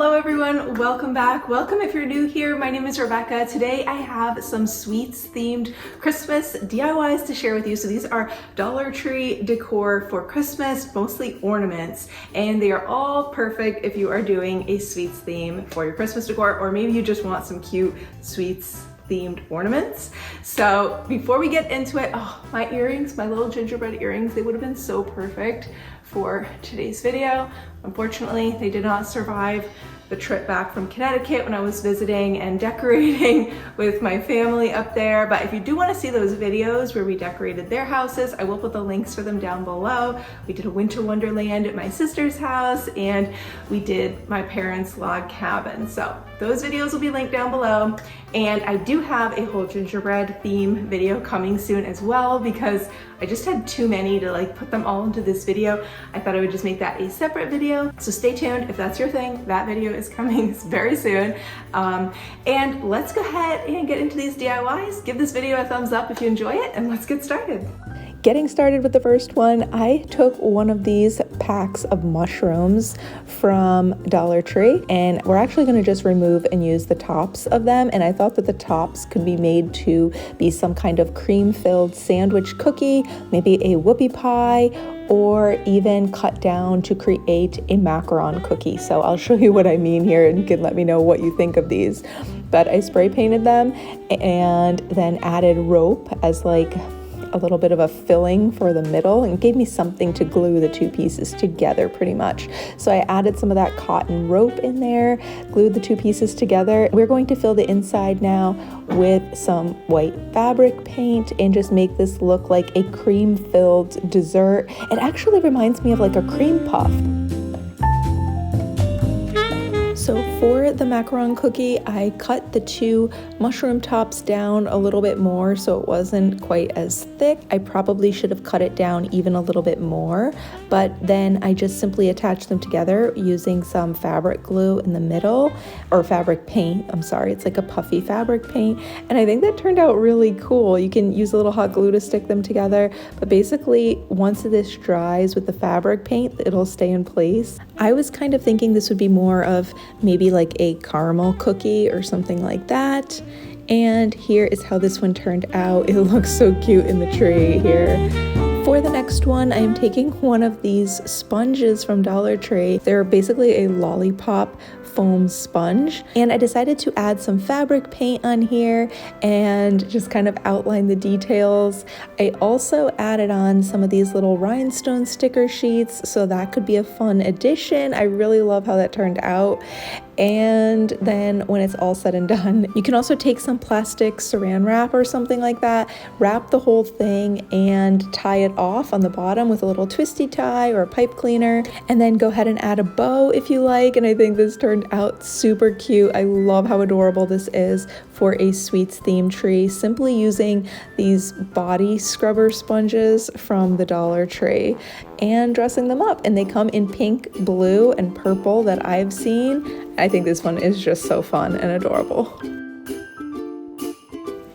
Hello everyone, welcome back. Welcome if you're new here. My name is Rebecca. Today I have some sweets themed Christmas DIYs to share with you. So these are Dollar Tree decor for Christmas, mostly ornaments, and they are all perfect if you are doing a sweets theme for your Christmas decor, or maybe you just want some cute sweets themed ornaments. So before we get into it, oh, my earrings, my little gingerbread earrings, they would have been so perfect for today's video. Unfortunately, they did not survive the trip back from Connecticut when I was visiting and decorating with my family up there. But if you do want to see those videos where we decorated their houses, I will put the links for them down below. We did a winter wonderland at my sister's house, and we did my parents' log cabin. So those videos will be linked down below. And I do have a whole gingerbread theme video coming soon as well, because I just had too many to like put them all into this video. I thought I would just make that a separate video. So stay tuned if that's your thing. That video is coming very soon. And let's go ahead and get into these DIYs. Give this video a thumbs up if you enjoy it, and let's get started. Getting started with the first one, I took one of these packs of mushrooms from Dollar Tree, and we're actually going to just remove and use the tops of them. And I thought that the tops could be made to be some kind of cream-filled sandwich cookie, maybe a whoopie pie, or even cut down to create a macaron cookie. So I'll show you what I mean here, and you can let me know what you think of these. But I spray painted them and then added rope as like a little bit of a filling for the middle, and gave me something to glue the two pieces together pretty much. So I added some of that cotton rope in there, glued the two pieces together. We're going to fill the inside now with some white fabric paint and just make this look like a cream-filled dessert. It actually reminds me of like a cream puff. So for the macaron cookie, I cut the two mushroom tops down a little bit more so it wasn't quite as thick. I probably should have cut it down even a little bit more, but then I just simply attached them together using some fabric glue in the middle, or fabric paint, I'm sorry, it's like a puffy fabric paint, and I think that turned out really cool. You can use a little hot glue to stick them together, but basically once this dries with the fabric paint, it'll stay in place. I was kind of thinking this would be more of maybe like a caramel cookie or something like that. And here is how this one turned out. It looks so cute in the tree here. For the next one, I am taking one of these sponges from Dollar Tree. They're basically a lollipop foam sponge, and I decided to add some fabric paint on here and just kind of outline the details. I also added on some of these little rhinestone sticker sheets, so that could be a fun addition. I really love how that turned out. And then when it's all said and done, you can also take some plastic saran wrap or something like that, wrap the whole thing and tie it off on the bottom with a little twisty tie or a pipe cleaner, and then go ahead and add a bow if you like. And I think this turned out super cute. I love how adorable this is for a sweets themed tree, simply using these body scrubber sponges from the Dollar Tree and dressing them up. And they come in pink, blue, and purple that I've seen. I think this one is just so fun and adorable.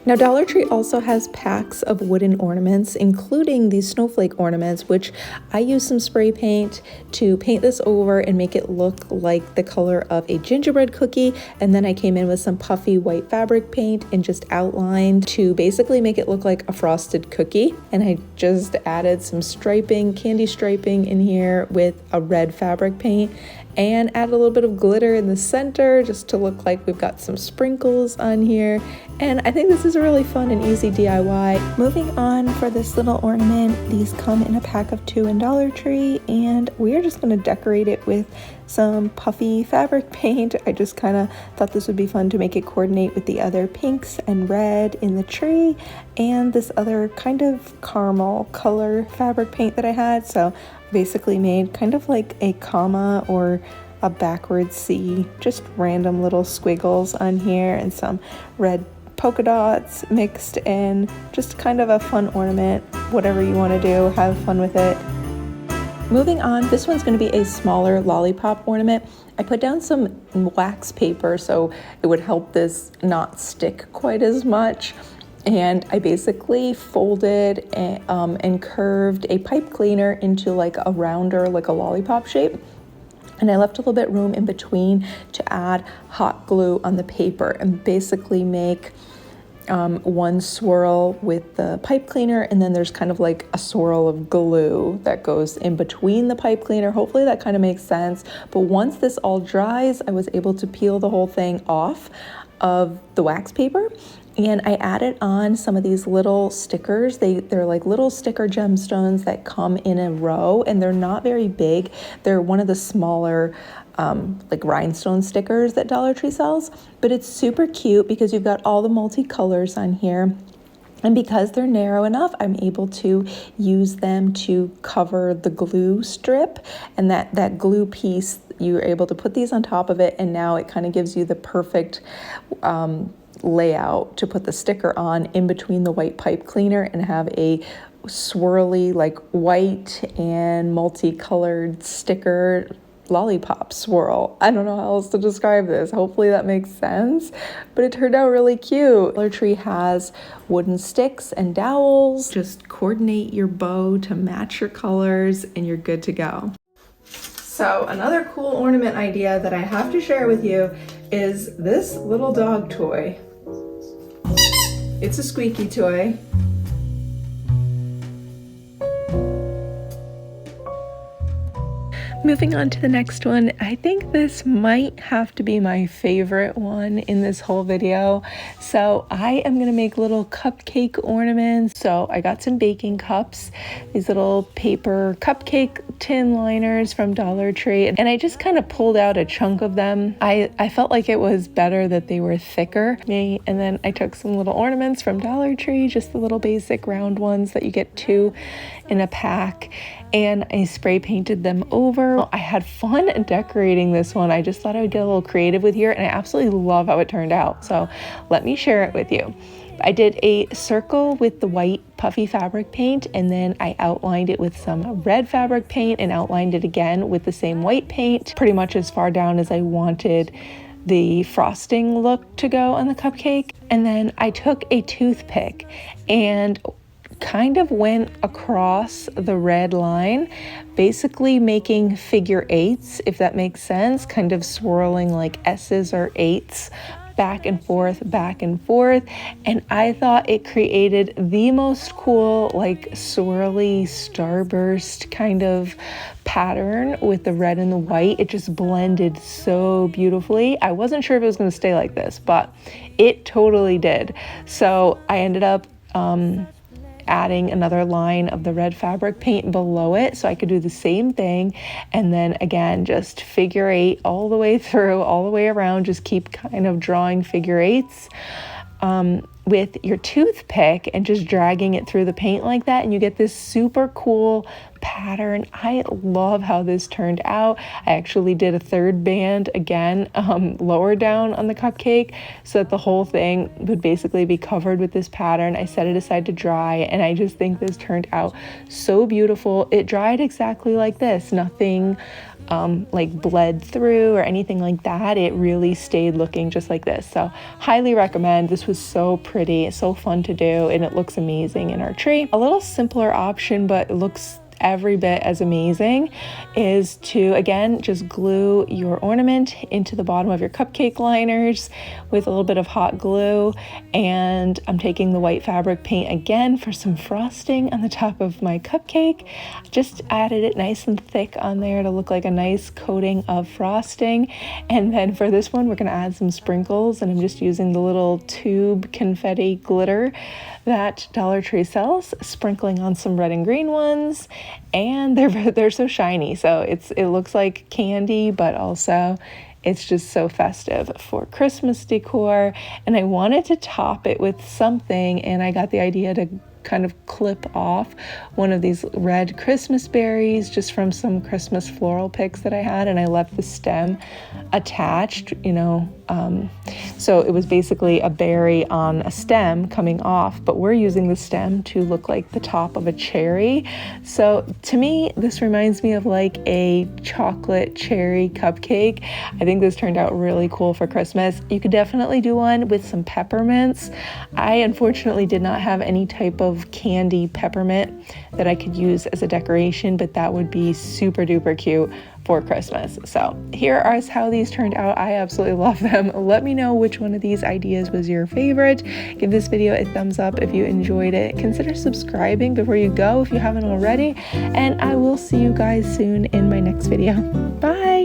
Now, Dollar Tree also has packs of wooden ornaments, including these snowflake ornaments, which I used some spray paint to paint this over and make it look like the color of a gingerbread cookie. And then I came in with some puffy white fabric paint and just outlined to basically make it look like a frosted cookie. And I just added some striping, candy striping in here with a red fabric paint, and add a little bit of glitter in the center just to look like we've got some sprinkles on here. And I think this is a really fun and easy DIY. Moving on, for this little ornament, these come in a pack of 2 in Dollar Tree, and we're just going to decorate it with some puffy fabric paint. I just kind of thought this would be fun to make it coordinate with the other pinks and red in the tree and this other kind of caramel color fabric paint that I had. So I basically made kind of like a comma or a backwards C, just random little squiggles on here, and some red polka dots mixed in. Just kind of a fun ornament. Whatever you want to do, have fun with it. Moving on, this one's going to be a smaller lollipop ornament. I put down some wax paper so it would help this not stick quite as much. And I basically folded and curved a pipe cleaner into like a rounder, like a lollipop shape. And I left a little bit room in between to add hot glue on the paper and basically make one swirl with the pipe cleaner, and then there's kind of like a swirl of glue that goes in between the pipe cleaner. Hopefully that kind of makes sense. But once this all dries, I was able to peel the whole thing off of the wax paper, and I added on some of these little stickers. They're like little sticker gemstones that come in a row, and they're not very big. They're one of the smaller like rhinestone stickers that Dollar Tree sells, but it's super cute because you've got all the multicolors on here. And because they're narrow enough, I'm able to use them to cover the glue strip, and that glue piece, you're able to put these on top of it, and now it kind of gives you the perfect layout to put the sticker on in between the white pipe cleaner and have a swirly like white and multicolored sticker lollipop swirl. I don't know how else to describe this. Hopefully that makes sense, but it turned out really cute. Dollar Tree has wooden sticks and dowels. Just coordinate your bow to match your colors and you're good to go. So another cool ornament idea that I have to share with you is this little dog toy. It's a squeaky toy. Moving on to the next one, I think this might have to be my favorite one in this whole video. So I am going to make little cupcake ornaments. So I got some baking cups, these little paper cupcake tin liners from Dollar Tree, and I just kind of pulled out a chunk of them. I felt like it was better that they were thicker. And then I took some little ornaments from Dollar Tree, just the little basic round ones that you get 2 in a pack, and I spray painted them over. I had fun decorating this one. I just thought I would get a little creative with here, and I absolutely love how it turned out. So let me share it with you. I did a circle with the white puffy fabric paint, and then I outlined it with some red fabric paint and outlined it again with the same white paint, pretty much as far down as I wanted the frosting look to go on the cupcake. And then I took a toothpick and kind of went across the red line, basically making figure 8s, if that makes sense, kind of swirling like S's or 8s back and forth, and I thought it created the most cool like swirly starburst kind of pattern with the red and the white. It just blended so beautifully. I wasn't sure if it was going to stay like this, but it totally did. So I ended up adding another line of the red fabric paint below it so I could do the same thing, and then again just figure 8 all the way through, all the way around. Just keep kind of drawing figure 8s with your toothpick and just dragging it through the paint like that, and you get this super cool pattern. I love how this turned out. I actually did a third band again lower down on the cupcake so that the whole thing would basically be covered with this pattern. I set it aside to dry, and I just think this turned out so beautiful. It dried exactly like this, nothing like bled through or anything like that. It really stayed looking just like this. So highly recommend. This was so pretty, so fun to do, and it looks amazing in our tree. A little simpler option, but it looks every bit as amazing, is to again just glue your ornament into the bottom of your cupcake liners with a little bit of hot glue, and I'm taking the white fabric paint again for some frosting on the top of my cupcake. Just added it nice and thick on there to look like a nice coating of frosting, and then for this one we're going to add some sprinkles, and I'm just using the little tube confetti glitter that Dollar Tree sells, sprinkling on some red and green ones, and they're so shiny, so it looks like candy, but also it's just so festive for Christmas decor. And I wanted to top it with something, and I got the idea to kind of clip off one of these red Christmas berries just from some Christmas floral picks that I had, and I left the stem attached, so it was basically a berry on a stem coming off, but we're using the stem to look like the top of a cherry. So to me, this reminds me of like a chocolate cherry cupcake. I think this turned out really cool for Christmas. You could definitely do one with some peppermints. I unfortunately did not have any type of candy peppermint that I could use as a decoration, but that would be super duper cute for Christmas. So here are how these turned out. I absolutely love them. Let me know which one of these ideas was your favorite. Give this video a thumbs up if you enjoyed it. Consider subscribing before you go if you haven't already, and I will see you guys soon in my next video. Bye!